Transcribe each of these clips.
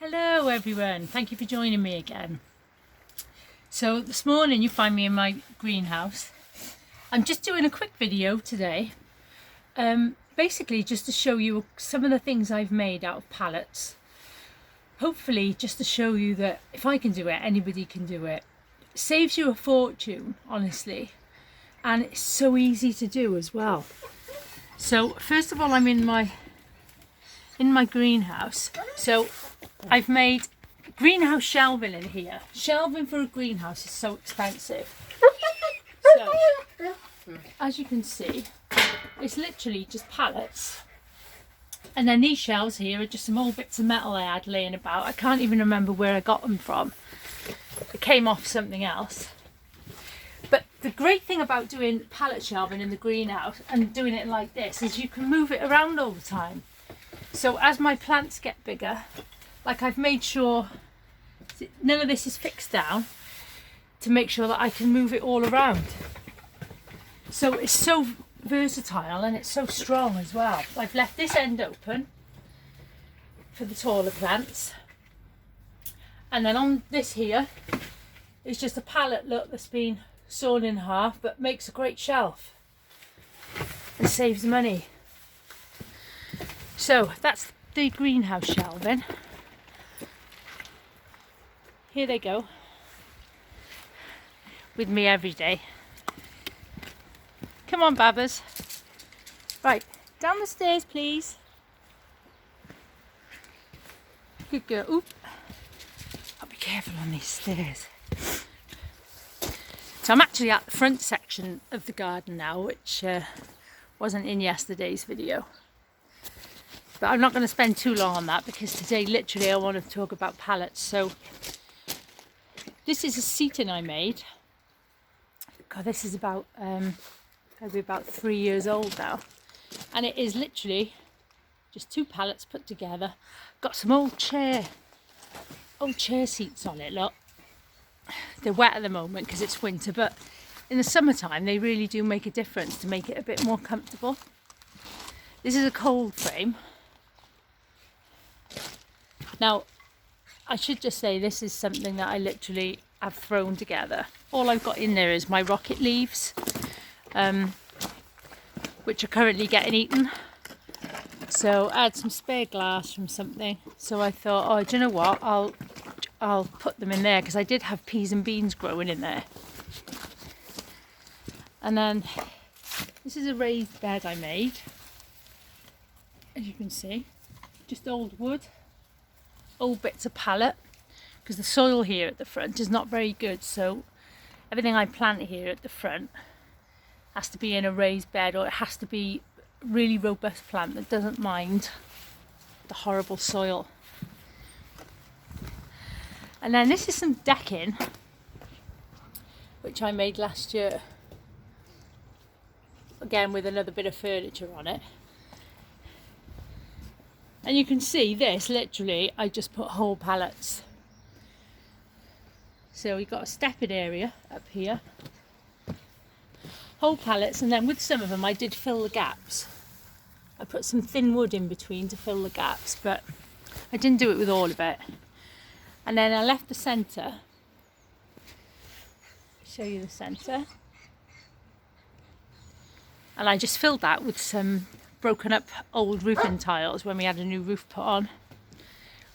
Hello everyone, thank you for joining me again. So this morning you find me in my greenhouse. I'm just doing a quick video today, basically just to show you some of the things I've made out of pallets. Hopefully just to show you that if I can do it, anybody can do it. It saves you a fortune, honestly, and it's so easy to do as well. So first of all, I'm in my greenhouse. So I've made greenhouse shelving in here. Shelving for a greenhouse is so expensive. So as you can see, it's literally just pallets. And then these shelves here are just some old bits of metal I had laying about. I can't even remember where I got them from. It came off something else. But the great thing about doing pallet shelving in the greenhouse and doing it like this is you can move it around all the time. So as my plants get bigger, like I've made sure none of this is fixed down to make sure that I can move it all around. So it's so versatile and it's so strong as well. I've left this end open for the taller plants. And then on this here is just a pallet, look, that's been sawn in half, but makes a great shelf and saves money. So that's the greenhouse shelving. Here they go, with me every day. Come on, Babbers. Right, down the stairs, please. Good girl. Oop. I'll be careful on these stairs. So I'm actually at the front section of the garden now, which wasn't in yesterday's video. But I'm not going to spend too long on that because today literally I want to talk about pallets. So this is a seating I made. God, this is about probably about 3 years old now, and it is literally just two pallets put together. Got some old chair seats on it. Look, they're wet at the moment because it's winter, but in the summertime they really do make a difference to make it a bit more comfortable. This is a cold frame. Now, I should just say this is something that I literally have thrown together. All I've got in there is my rocket leaves, which are currently getting eaten. So I had some spare glass from something. So I thought, oh, do you know what? I'll put them in there because I did have peas and beans growing in there. And then this is a raised bed I made. As you can see, just old wood. Old bits of pallet, because the soil here at the front is not very good, so everything I plant here at the front has to be in a raised bed, or it has to be a really robust plant that doesn't mind the horrible soil. And then this is some decking which I made last year, again with another bit of furniture on it. And you can see this, literally, I just put whole pallets. So we've got a stepping area up here. Whole pallets, and then with some of them I did fill the gaps. I put some thin wood in between to fill the gaps, but I didn't do it with all of it. And then I left the centre. Show you the centre. And I just filled that with some broken up old roofing tiles when we had a new roof put on,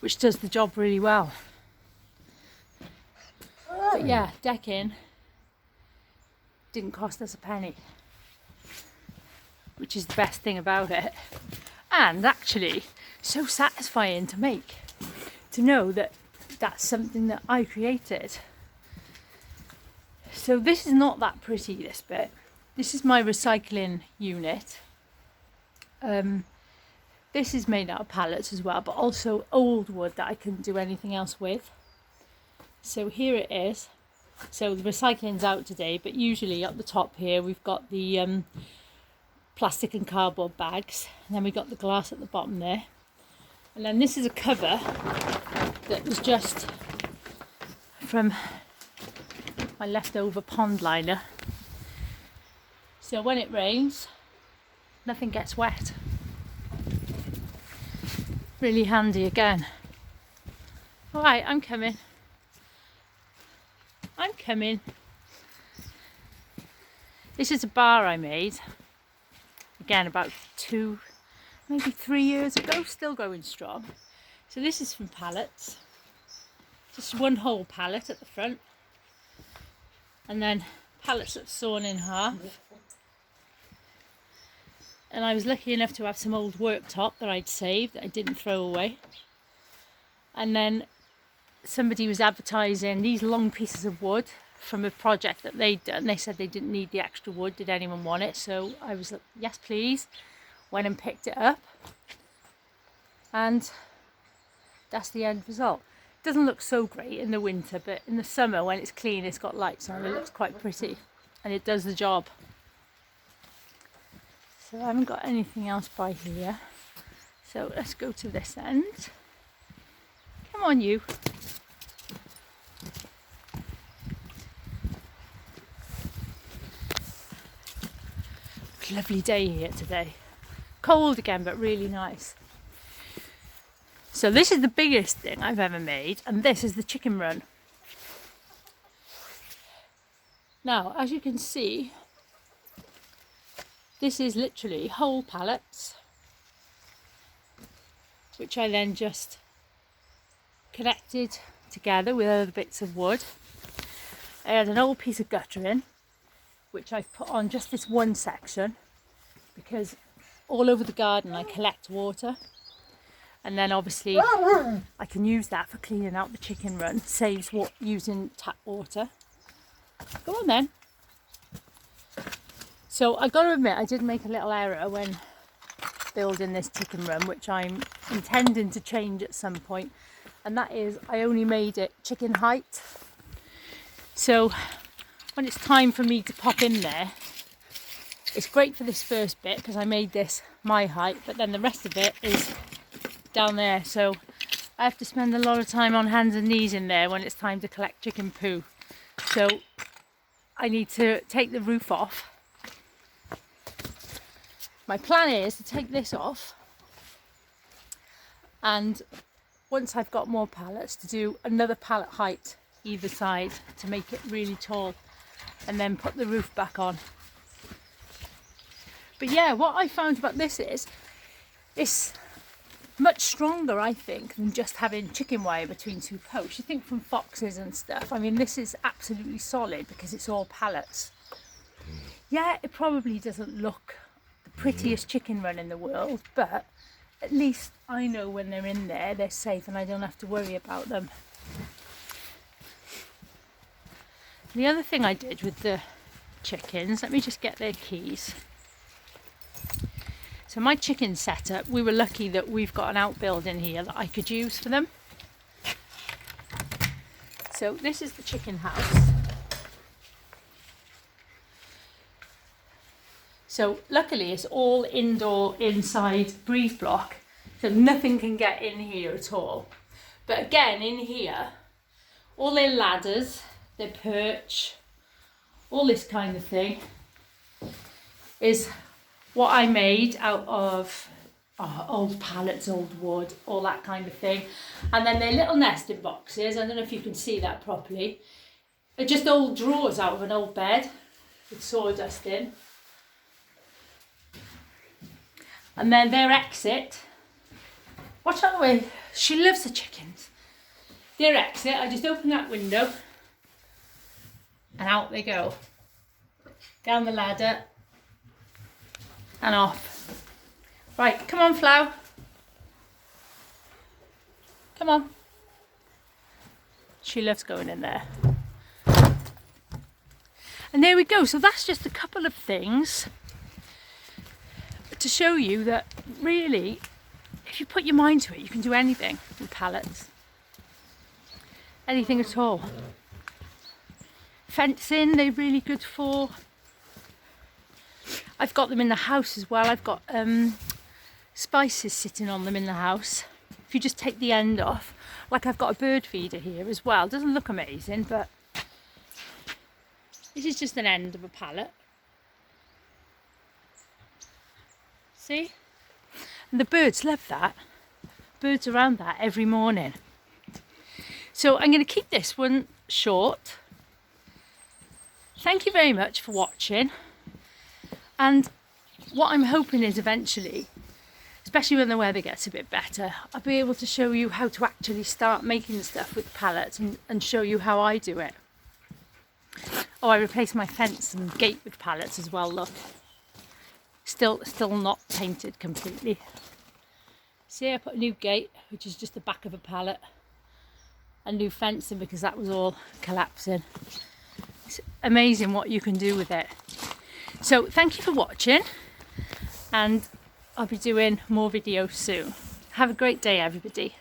which does the job really well. But yeah, decking didn't cost us a penny, which is the best thing about it, and actually so satisfying to make, to know that that's something that I created. So this is not that pretty, this bit. This is my recycling unit. This is made out of pallets as well, but also old wood that I couldn't do anything else with. So here it is. So the recycling's out today, but usually at the top here we've got the plastic and cardboard bags, and then we've got the glass at the bottom there. And then this is a cover that was just from my leftover pond liner. So when it rains, nothing gets wet. Really handy again. Alright, I'm coming. I'm coming. This is a bar I made. Again, about 2, maybe 3 years ago. Still going strong. So this is from Pallets. Just one whole pallet at the front. And then pallets that's sawn in half. And I was lucky enough to have some old worktop that I'd saved that I didn't throw away. And then somebody was advertising these long pieces of wood from a project that they'd done. They said they didn't need the extra wood. Did anyone want it? So I was like, yes please. Went and picked it up. And that's the end result. It doesn't look so great in the winter, but in the summer when it's clean, it's got lights on, it looks quite pretty. And it does the job. So I haven't got anything else by here. So let's go to this end. Come on you. Lovely day here today. Cold again, but really nice. So this is the biggest thing I've ever made, and this is the chicken run. Now, as you can see, this is literally whole pallets, which I then just connected together with other bits of wood. I had an old piece of guttering, which I've put on just this one section, because all over the garden I collect water. And then obviously I can use that for cleaning out the chicken run. Saves using tap water. Go on then. So I got to admit, I did make a little error when building this chicken run, which I'm intending to change at some point. And that is, I only made it chicken height. So when it's time for me to pop in there, it's great for this first bit because I made this my height, but then the rest of it is down there, so I have to spend a lot of time on hands and knees in there when it's time to collect chicken poo. So I need to take the roof off. My plan is to take this off, and once I've got more pallets, to do another pallet height either side to make it really tall, and then put the roof back on. But yeah, what I found about this is it's much stronger, I think, than just having chicken wire between two posts. You think from foxes and stuff. I mean, this is absolutely solid because it's all pallets. Yeah, it probably doesn't look the prettiest chicken run in the world, but at least I know when they're in there, they're safe and I don't have to worry about them. The other thing I did with the chickens, let me just get their keys. So my chicken setup, we were lucky that we've got an outbuilding here that I could use for them. So this is the chicken house. So luckily it's all indoor, inside breeze block, so nothing can get in here at all. But again, in here, all their ladders, their perch, all this kind of thing is what I made out of old pallets, old wood, all that kind of thing. And then their little nesting boxes, I don't know if you can see that properly, are just old drawers out of an old bed with sawdust in. And then their exit, watch out the way, she loves the chickens. Their exit, I just open that window and out they go. Down the ladder and off. Right, come on Flo. Come on. She loves going in there. And there we go. So that's just a couple of things to show you that really, if you put your mind to it, you can do anything with pallets. Anything at all. Fencing, they're really good for. I've got them in the house as well. I've got spices sitting on them in the house. If you just take the end off, like I've got a bird feeder here as well. Doesn't look amazing, but this is just an end of a pallet. See? And the birds love that. Birds around that every morning. So I'm going to keep this one short. Thank you very much for watching. And what I'm hoping is eventually, especially when the weather gets a bit better, I'll be able to show you how to actually start making stuff with pallets and show you how I do it. Oh, I replaced my fence and gate with pallets as well, look. Still not painted completely. See, I put a new gate, which is just the back of a pallet, and new fencing because that was all collapsing. It's amazing what you can do with it. So thank you for watching, and I'll be doing more videos soon. Have a great day, everybody.